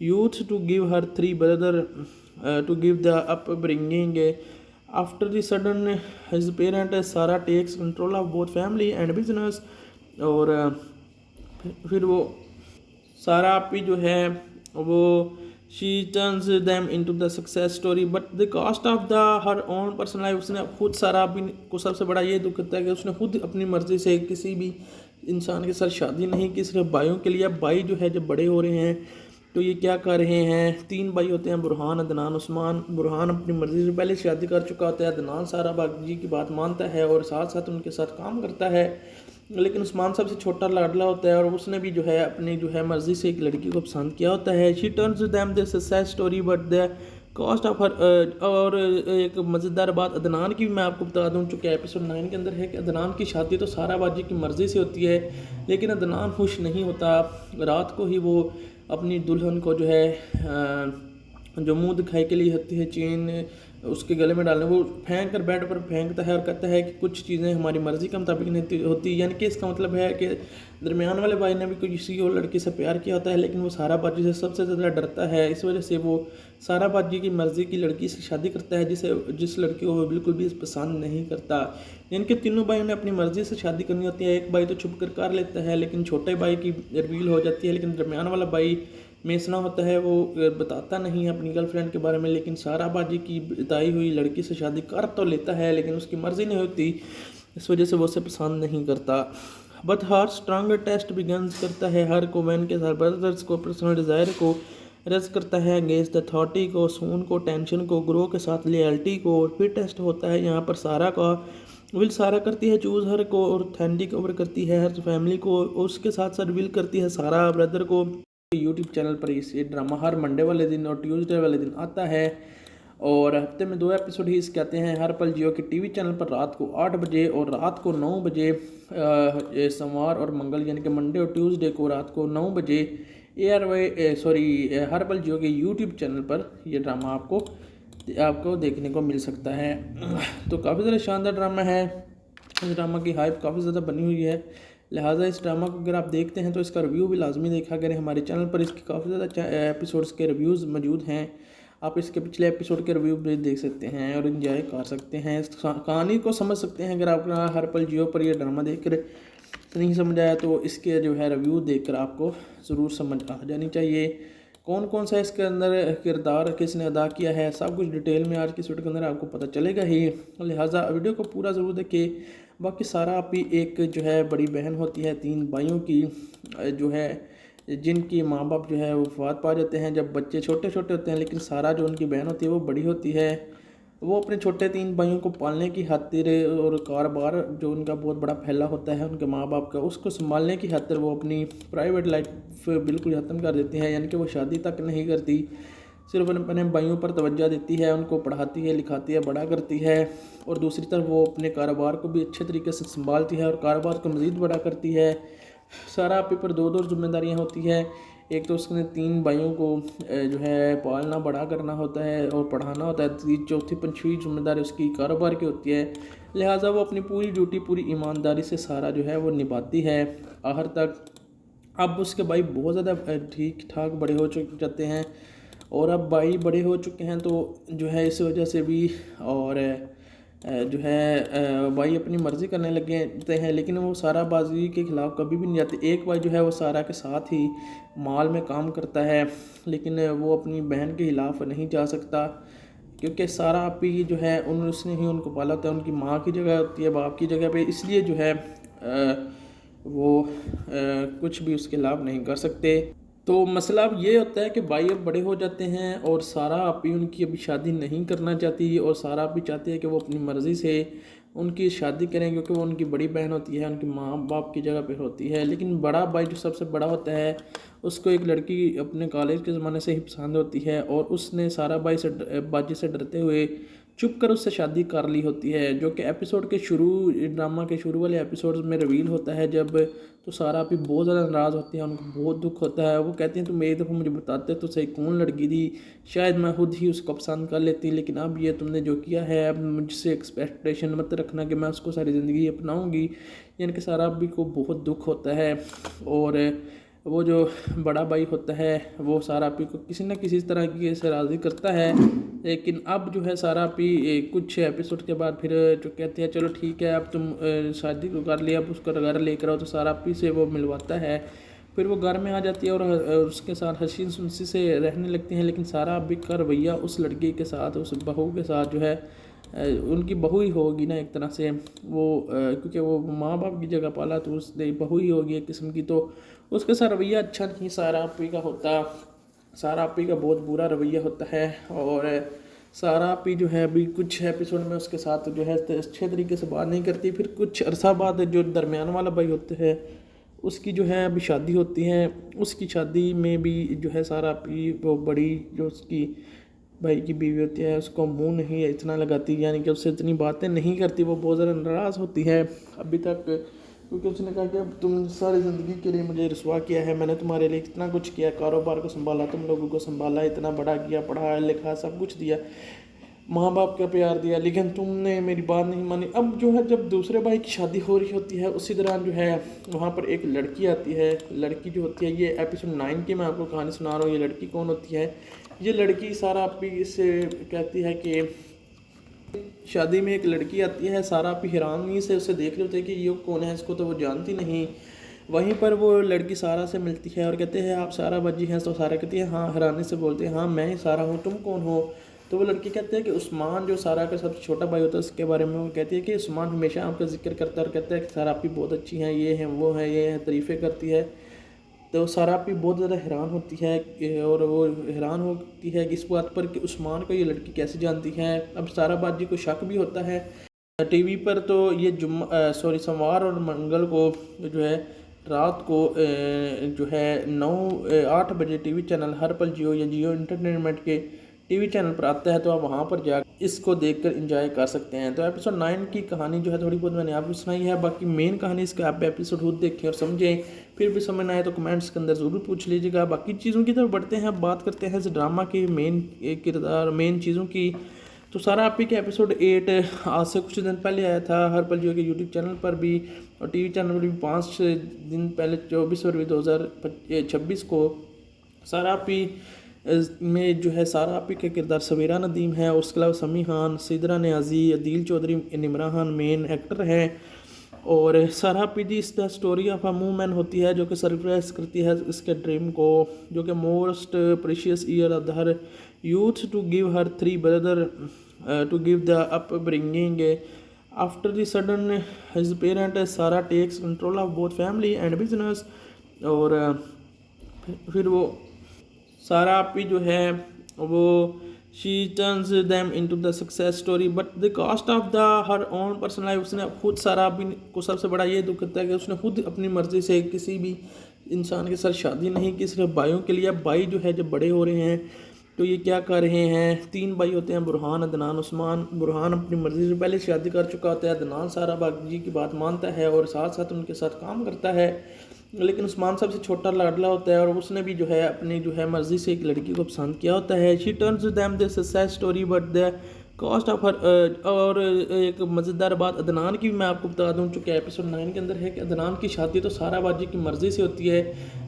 youth to give her 3 brother to give the upbringing. After the sudden his parent Sara takes control of both family and business. और फिर वो सारा आपी जो है वो she turns them into the success story but the cost of the her own personal life. उसने खुद सारा आपी को सबसे बड़ा ये दुख होता है कि उसने खुद अपनी मर्ज़ी से किसी भी इंसान के साथ शादी नहीं की, सिर्फ भाइयों के लिए। भाई जो है जब बड़े हो रहे हैं तो ये क्या कर रहे हैं, 3 भाई होते हैं, बुरहान, अदनान, उस्मान। बुरहान अपनी मर्ज़ी से पहले शादी कर चुका होता है, अदनान सारा बाजी की बात मानता है और साथ साथ उनके साथ काम करता है। लेकिन उस्मान सबसे छोटा लाडला होता है और उसने भी जो है अपनी जो है मर्ज़ी से एक लड़की को पसंद किया होता है। She turns them the success story but the cost of her. और एक मज़ेदार बात अदनान की भी मैं आपको बता दूं, चूँकि एपिसोड 9 के अंदर है कि अदनान की शादी तो सारा बाजी की मर्ज़ी से होती है, लेकिन अदनान खुश नहीं होता। रात को ही वो अपनी दुल्हन को जो है जो मुंह दिखाई के लिए होती है चेन उसके गले में डालने, वो फेंक कर बेड पर फेंकता है और कहता है कि कुछ चीज़ें हमारी मर्ज़ी के मुताबिक नहीं होती। यानी कि इसका मतलब है कि दरमियान वाले भाई ने भी किसी और लड़की से प्यार किया होता है, लेकिन वो सारा बाजी से सबसे ज़्यादा डरता है। इस वजह से वो सारा बाजी की मर्ज़ी की लड़की से शादी करता है जिस लड़की को वो बिल्कुल भी पसंद नहीं करता। यानी कि तीनों भाइयों ने अपनी मर्ज़ी से शादी करनी होती है। एक भाई तो छुप कर लेता है, लेकिन छोटे भाई की रिवील हो जाती है, लेकिन दरमियान वाला भाई मेसना होता है वो बताता नहीं है अपनी गर्लफ्रेंड के बारे में, लेकिन सारा बाजी की बताई हुई लड़की से शादी कर तो लेता है, लेकिन उसकी मर्ज़ी नहीं होती, इस वजह से वो उसे पसंद नहीं करता। But heart stronger test begins करता है हर को, वैन के साथ ब्रदर्स को, पर्सनल डिज़ायर को रस करता है, अगेंस्ट द अथॉरिटी को, सून को, टेंशन को, ग्रो के साथ लॉयल्टी को। और फिर टेस्ट होता है यहाँ पर सारा का, विल सारा करती है चूज़ हर को, और ऑथेंटिक ओवर करती है हर फैमिली को, और उसके साथ साथ विल करती है सारा ब्रदर को। यूट्यूब चैनल पर ये ड्रामा हर मंडे वाले दिन और ट्यूसडे वाले दिन आता है, और हफ्ते में 2 एपिसोड ही इसके आते हैं। हर पल जियो के टीवी चैनल पर रात को 8 बजे और रात को 9 बजे, सोमवार और मंगल यानी कि मंडे और ट्यूसडे को रात को 9 बजे हर पल जियो के यूट्यूब चैनल पर यह ड्रामा आपको देखने को मिल सकता है। तो काफ़ी ज़्यादा शानदार ड्रामा है, इस ड्रामा की हाइप काफ़ी ज़्यादा बनी हुई है, लिहाजा इस ड्रामा को अगर आप देखते हैं तो इसका रिव्यू भी लाजमी देखा करें। हमारे चैनल पर इसके काफ़ी ज़्यादा एपिसोड्स के रिव्यूज़ मौजूद हैं, आप इसके पिछले एपिसोड के रिव्यू भी देख सकते हैं और एंजॉय कर सकते हैं, इस कहानी को समझ सकते हैं। अगर आपका हर पल जियो पर यह ड्रामा देख कर नहीं समझ आया तो इसके जो है रिव्यू देखकर आपको ज़रूर समझ आ जानी चाहिए। कौन कौन सा इसके अंदर किरदार किसने अदा किया है, सब कुछ डिटेल में आज की वीडियो के अंदर आपको पता चलेगा ही, लिहाजा वीडियो को पूरा ज़रूर देखिए। बाकी सारा आप ही एक जो है बड़ी बहन होती है 3 भाइयों की, जो है जिनकी माँ बाप जो है वो वफात पा जाते हैं जब बच्चे छोटे छोटे होते हैं, लेकिन सारा जो उनकी बहन होती है वो बड़ी होती है, वो अपने छोटे 3 भाइयों को पालने की खातिर और कारोबार जो उनका बहुत बड़ा फैला होता है उनके माँ बाप का, उसको संभालने की खातिर वो अपनी प्राइवेट लाइफ बिल्कुल ख़त्म कर देती है, यानी कि वो शादी तक नहीं करती, सिर्फ अपने भाइयों पर तवज्जो देती है, उनको पढ़ाती है, लिखाती है, बड़ा करती है, और दूसरी तरफ वो अपने कारोबार को भी अच्छे तरीके से संभालती है और कारोबार को मज़ीद बड़ा करती है। सारा आप पर 2 जिम्मेदारियाँ होती है, एक तो उसने 3 भाइयों को जो है पालना बड़ा करना होता है और पढ़ाना होता है, चौथी 5वीं जिम्मेदारी उसकी कारोबार की होती है, लिहाजा वो अपनी पूरी ड्यूटी पूरी ईमानदारी से सारा जो है वो निभाती है आखिर तक। अब उसके भाई बहुत ज़्यादा ठीक ठाक बड़े हो जाते हैं, और अब भाई बड़े हो चुके हैं तो जो है इस वजह से भी, और जो है भाई अपनी मर्ज़ी करने लगे हैं, लेकिन वो सारा बाजी के ख़िलाफ़ कभी भी नहीं जाते। एक भाई जो है वो सारा के साथ ही माल में काम करता है, लेकिन वो अपनी बहन के ख़िलाफ़ नहीं जा सकता, क्योंकि सारा आप ही जो है उसने ही उनको पाला होता है, उनकी माँ की जगह होती है बाप की जगह पे, इसलिए जो है वो कुछ भी उसके खिलाफ़ नहीं कर सकते। तो मसला अब ये होता है कि भाई अब बड़े हो जाते हैं और सारा आप ही उनकी अभी शादी नहीं करना चाहती, और सारा आप भी चाहती है कि वो अपनी मर्ज़ी से उनकी शादी करें, क्योंकि वो उनकी बड़ी बहन होती है, उनकी माँ बाप की जगह पर होती है। लेकिन बड़ा भाई जो सबसे बड़ा होता है उसको एक लड़की अपने कॉलेज के ज़माने से ही पसंद होती है, और उसने सारा भाई से बाजी से डरते हुए चुप कर उससे शादी कर ली होती है, जो कि एपिसोड के ड्रामा के शुरू वाले एपिसोड्स में रिवील होता है जब। तो सारा भी बहुत ज़्यादा नाराज़ होती है, उनको बहुत दुख होता है, वो कहती हैं तुम एक दफ़ा मुझे बताते तो सही कौन लड़की थी, शायद मैं खुद ही उसको पसंद कर लेती, लेकिन अब ये तुमने जो किया है, अब मुझसे एक्सपेक्टेशन मत रखना कि मैं उसको सारी ज़िंदगी अपनाऊँगी। यानी कि सारा भी को बहुत दुख होता है, और वो जो बड़ा भाई होता है वो सारा पी को किसी न किसी तरह की से राज़ी करता है, लेकिन अब जो है सारा पी कुछ एपिसोड के बाद फिर जो कहते हैं चलो ठीक है अब तुम शादी को कर लिया, अब उसका घर लेकर आओ, तो सारा पी से वो मिलवाता है। फिर वो घर में आ जाती है और उसके साथ हसीन सुनसी से रहने लगती हैं, लेकिन सारा अभी का रवैया उस लड़की के साथ, उस बहू के साथ जो है उनकी बहू ही होगी ना एक तरह से वो, क्योंकि वो माँ बाप की जगह पाला तो उस बहू ही होगी एक किस्म की, तो उसके साथ रवैया अच्छा नहीं सारा आपी का होता, सारा आपी का बहुत बुरा रवैया होता है। और सारा आपी जो है अभी कुछ एपिसोड में उसके साथ जो है अच्छे तरीके से बात नहीं करती, फिर कुछ अरसा बाद जो दरमियान वाला भाई होते हैं उसकी जो है अभी शादी होती है, उसकी शादी में भी जो है सारा आपी वो बड़ी जो उसकी भाई की बीवी होती है उसको मुंह नहीं इतना लगाती, यानी कि उससे इतनी बातें नहीं करती, वो बहुत ज़्यादा नाराज़ होती है अभी तक, क्योंकि उसने कहा कि अब तुम सारी ज़िंदगी के लिए मुझे रुसवा किया है, मैंने तुम्हारे लिए इतना कुछ किया, कारोबार को संभाला, तुम लोगों को संभाला, इतना बड़ा किया, पढ़ाया लिखा सब कुछ दिया, माँ बाप का प्यार दिया, लेकिन तुमने मेरी बात नहीं मानी। अब जो है जब दूसरे भाई की शादी हो रही होती है उसी दौरान जो है वहाँ पर एक लड़की आती है, लड़की जो होती है ये एपिसोड 9 की मैं आपको कहानी सुना रहा हूँ। ये लड़की कौन होती है, ये लड़की सारा आप इससे कहती है कि शादी में एक लड़की आती है, सारा आप हैरानी से उसे देख रहे होते हैं कि ये कौन है, इसको तो वो जानती नहीं, वहीं पर वो लड़की सारा से मिलती है और कहते हैं आप सारा बाजी हैं, तो सारा कहती है हाँ, हैरानी से बोलते हैं हाँ मैं ही सारा हूँ, तुम कौन हो। तो वो लड़की कहती है कि उस्मान जो सारा का सबसे छोटा भाई होता है उसके बारे में वो कहती है कि उस्मान हमेशा आपका जिक्र करता है और कहता है कि सारा आप भी बहुत अच्छी हैं, ये हैं वो हैं ये हैं, तारीफ़ें करती है। तो सारा भी बहुत ज़्यादा हैरान होती है और वो हैरान होती है कि इस बात पर कि उस्मान को ये लड़की कैसे जानती है। अब सारा बाजी को शक भी होता है। टीवी पर तो ये सोमवार और मंगल को जो है रात को जो है 8 बजे टीवी चैनल हर पल जियो या जियो इंटरटेनमेंट के टीवी चैनल पर आता है, तो आप वहाँ पर जा इसको देखकर एंजॉय कर सकते हैं। तो एपिसोड 9 की कहानी जो है थोड़ी बहुत मैंने आपको सुनाई है, बाकी मेन कहानी इसका आप एपिसोड खुद देखें और समझें। फिर भी समझ ना आए तो कमेंट्स के अंदर ज़रूर पूछ लीजिएगा। बाकी चीज़ों की तरफ बढ़ते हैं, बात करते हैं इस ड्रामा के मेन किरदार मेन चीज़ों की। तो सारा आपी के एपिसोड 8 आज से कुछ दिन पहले आया था हर पल जियो के यूट्यूब चैनल पर भी और टीवी चैनल पर भी 5 दिन पहले 24 फरवरी 2026 को। सारा आपी में जो है सारा आपी का किरदार समीरा नदीम है और उसके अलावा समी खान, सिदरा नियाजी, अदील चौधरी, निमरा खान मेन एक्टर हैं। और सारा आपी जी इस the story of a woman होती है जो कि सरप्राइज करती है इसके ड्रीम को, जो कि most precious year of the her youth to give her 3 brother to give the upbringing after the sudden his parent Sara takes control of both family and business. और फिर वो सारा आपी जो है वो she turns them into the success story but the cost of the her own personal life. उसने खुद सारा आपी को सबसे बड़ा ये दुख करता है कि उसने खुद अपनी मर्ज़ी से किसी भी इंसान के साथ शादी नहीं की, सिर्फ भाइयों के लिए। अब भाई जो है जब बड़े हो रहे हैं तो ये क्या कर रहे हैं, 3 भाई होते हैं बुरहान, अदनान, उस्मान। बुरहान अपनी मर्ज़ी से पहले शादी कर चुका होता है, अदनान सारा बाजी की बात मानता है और साथ साथ उनके साथ काम करता है, लेकिन उस्मान सबसे छोटा लाडला होता है और उसने भी जो है अपनी जो है मर्ज़ी से एक लड़की को पसंद किया होता है। She turns them the success story but the cost of her. और एक मज़ेदार बात अदनान की मैं आपको बता दूं, चूँकि एपिसोड 9 के अंदर है कि अदनान की शादी तो सारा बाजी की मर्ज़ी से होती है,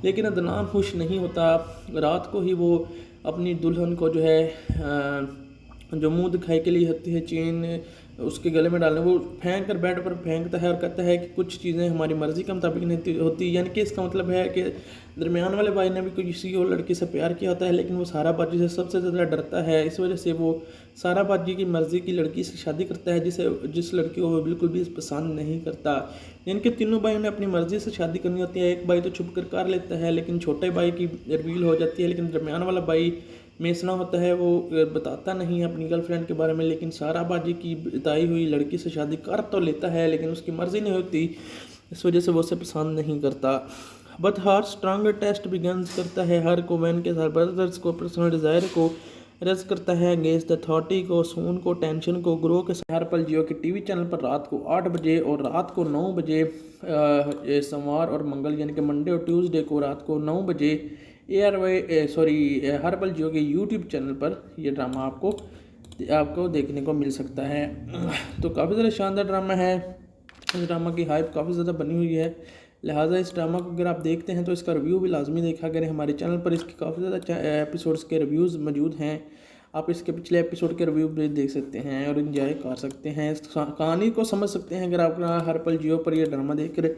लेकिन अदनान खुश नहीं होता। रात को ही वो अपनी दुल्हन को जो है जो मुंह दिखाई के लिए होती है चेन उसके गले में डालने, वो फेंक कर बेड पर फेंकता है और कहता है कि कुछ चीज़ें हमारी मर्ज़ी के मुताबिक नहीं होती। यानी कि इसका मतलब है कि दरमियान वाले भाई ने भी कोई किसी और लड़की से प्यार किया होता है, लेकिन वो सारा बाजी से सबसे ज़्यादा डरता है। इस वजह से वो सारा बाजी की मर्ज़ी की लड़की से शादी करता है जिस लड़की को वो बिल्कुल भी पसंद नहीं करता। यानी कि तीनों भाइयों ने अपनी मर्ज़ी से शादी करनी होती है। एक भाई तो छुप कर लेता है, लेकिन छोटे भाई की रिवील हो जाती है, लेकिन दरमियान वाला भाई मेसना होता है, वो बताता नहीं है अपनी गर्लफ्रेंड के बारे में। लेकिन सारा बाजी की बताई हुई लड़की से शादी कर तो लेता है, लेकिन उसकी मर्ज़ी नहीं होती, इस वजह से वो उसे पसंद नहीं करता। But her strong test begins करता है हर को वैन के साथ ब्रदर्स को पर्सनल डिज़ायर को रज करता है अगेंस्ट द अथॉरिटी को, सून को, टेंशन को, ग्रो के साथ। हर पल जियो के टीवी चैनल पर रात को 8 बजे और रात को 9 बजे सोमवार और मंगल यानी कि मंडे और ट्यूसडे को रात को 9 बजे हर पल जियो के यूट्यूब चैनल पर यह ड्रामा आपको देखने को मिल सकता है। तो काफ़ी ज़्यादा शानदार ड्रामा है, इस ड्रामा की हाइप काफ़ी ज़्यादा बनी हुई है, लिहाजा इस ड्रामा को अगर आप देखते हैं तो इसका रिव्यू भी लाजमी देखा करें। हमारे चैनल पर इसके काफ़ी ज़्यादा एपिसोड्स के रिव्यूज़ मौजूद हैं, आप इसके पिछले एपिसोड के रिव्यू भी देख सकते हैं और एंजॉय कर सकते हैं, इस कहानी को समझ सकते हैं। अगर आपका हर पल जियो पर यह ड्रामा देख कर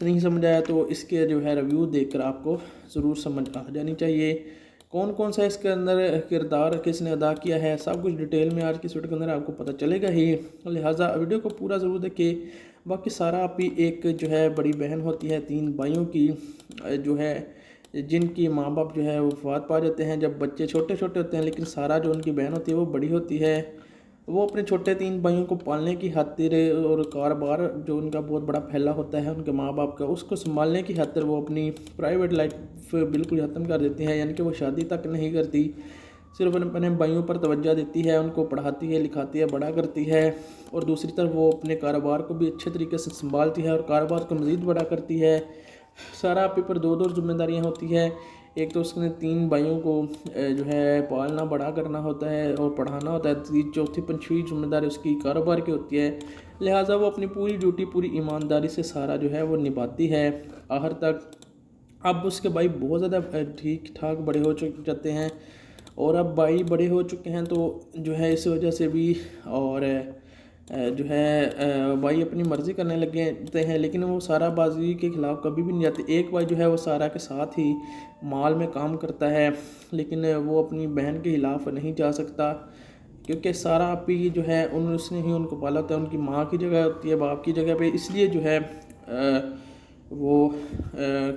नहीं समझ आया तो इसके जो है रिव्यू देखकर आपको ज़रूर समझ आ जानी चाहिए। कौन कौन सा इसके अंदर किरदार किसने अदा किया है सब कुछ डिटेल में आज की वीडियो के अंदर आपको पता चलेगा ही, लिहाजा वीडियो को पूरा ज़रूर देखिए। बाकी सारा आपी एक जो है बड़ी बहन होती है 3 भाइयों की जो है जिनकी माँ बाप जो है वो वफात पा जाते हैं जब बच्चे छोटे छोटे होते हैं, लेकिन सारा जो उनकी बहन होती है वो बड़ी होती है। वो अपने छोटे 3 भाइयों को पालने की खातिर और कारोबार जो उनका बहुत बड़ा फैला होता है उनके माँ बाप का, उसको संभालने की खातिर वो अपनी प्राइवेट लाइफ बिल्कुल ख़त्म कर देती है। यानी कि वो शादी तक नहीं करती, सिर्फ अपने भाइयों पर तवज्जो देती है, उनको पढ़ाती है, लिखाती है, बड़ा करती है, और दूसरी तरफ वो अपने कारोबार को भी अच्छे तरीके से संभालती है और कारोबार को मज़ीद बड़ा करती है। सारा आपी पर 2 जिम्मेदारियाँ होती है, एक तो उसने 3 भाइयों को जो है पालना बड़ा करना होता है और पढ़ाना होता है, चौथी 5वीं जिम्मेदारी उसकी कारोबार की होती है। लिहाजा वो अपनी पूरी ड्यूटी पूरी ईमानदारी से सारा जो है वो निभाती है आखिर तक। अब उसके भाई बहुत ज़्यादा ठीक ठाक बड़े हो जाते हैं और अब भाई बड़े हो चुके हैं तो जो है इस वजह से भी और जो है भाई अपनी मर्ज़ी करने लगते हैं, लेकिन वो सारा बाजी के ख़िलाफ़ कभी भी नहीं जाते। एक भाई जो है वो सारा के साथ ही माल में काम करता है, लेकिन वो अपनी बहन के ख़िलाफ़ नहीं जा सकता, क्योंकि सारा आपी जो है उसने ही उनको पाला होता है, उनकी माँ की जगह होती है, बाप की जगह पे, इसलिए जो है वो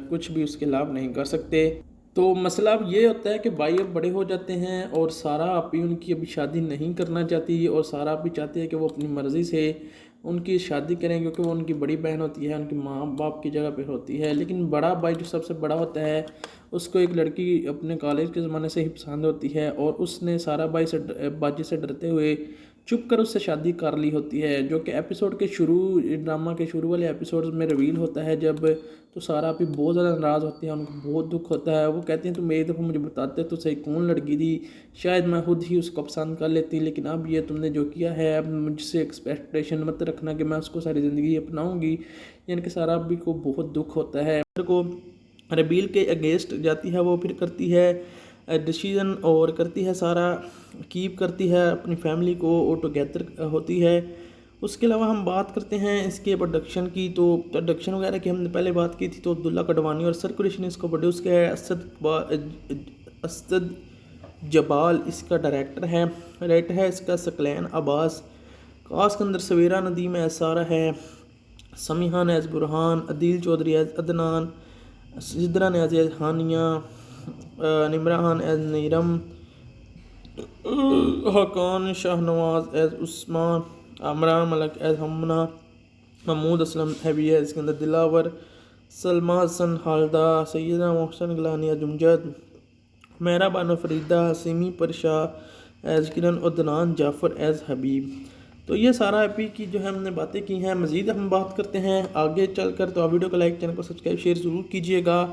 कुछ भी उसके खिलाफ़ नहीं कर सकते। तो मसला अब ये होता है कि भाई अब बड़े हो जाते हैं और सारा आपी उनकी अभी शादी नहीं करना चाहती, और सारा आपी चाहती है कि वो अपनी मर्ज़ी से उनकी शादी करें, क्योंकि वो उनकी बड़ी बहन होती है, उनकी माँ बाप की जगह पे होती है। लेकिन बड़ा भाई जो सबसे बड़ा होता है उसको एक लड़की अपने कॉलेज के ज़माने से ही पसंद होती है, और उसने सारा भाई से बाजी से डरते हुए चुप कर उससे शादी कर ली होती है, जो कि एपिसोड के शुरू ड्रामा के शुरू वाले एपिसोड में रिवील होता है जब। तो सारा भी बहुत ज़्यादा नाराज़ होती है, उनको बहुत दुख होता है। वो कहती हैं तुम एक दफ़ा मुझे बताते तो सही कौन लड़की थी, शायद मैं खुद ही उसको पसंद कर लेती, लेकिन अब ये तुमने जो किया है, अब मुझसे एक्सपेक्टेशन मत रखना कि मैं उसको सारी ज़िंदगी अपनाऊँगी। यानी कि सारा भी को बहुत दुख होता है। को रबील के अगेंस्ट जाती है, वो फिर करती है डिसीज़न और करती है सारा कीप करती है अपनी फैमिली को और टुगेदर होती है। उसके अलावा हम बात करते हैं इसके प्रोडक्शन की, तो प्रोडक्शन वगैरह की हमने पहले बात की थी। तो अब्दुल्ला कडवानी और सर्कुलेशन इसको प्रोड्यूस किया है, असद जबाल इसका डायरेक्टर है, राइटर है इसका सकलैन अब्बास, कास्ट के अंदर सवेरा नदीम एज सारा है, Samihan as Burhan, Adeel Chaudhry as Adnan, Sidra as Hania, Nimran as Neeram, Hakan Shahnawaz as Usman, Amran Malak as Hamna, Mahmood Aslam heavy है इसके अंदर दिलावर, सलमा हसन हालदा, सैयदा मोहसन गिलानी एज उमजद, मेरा बानो फरीदा, हसीमी परशा एज किरण और दनान जाफ़र एज हबीब। तो ये सारा एपी की जो है हमने बातें की हैं। मज़ीद हम बात करते हैं आगे चलकर, तो आप वीडियो को लाइक, चैनल को सब्सक्राइब, शेयर ज़रूर कीजिएगा।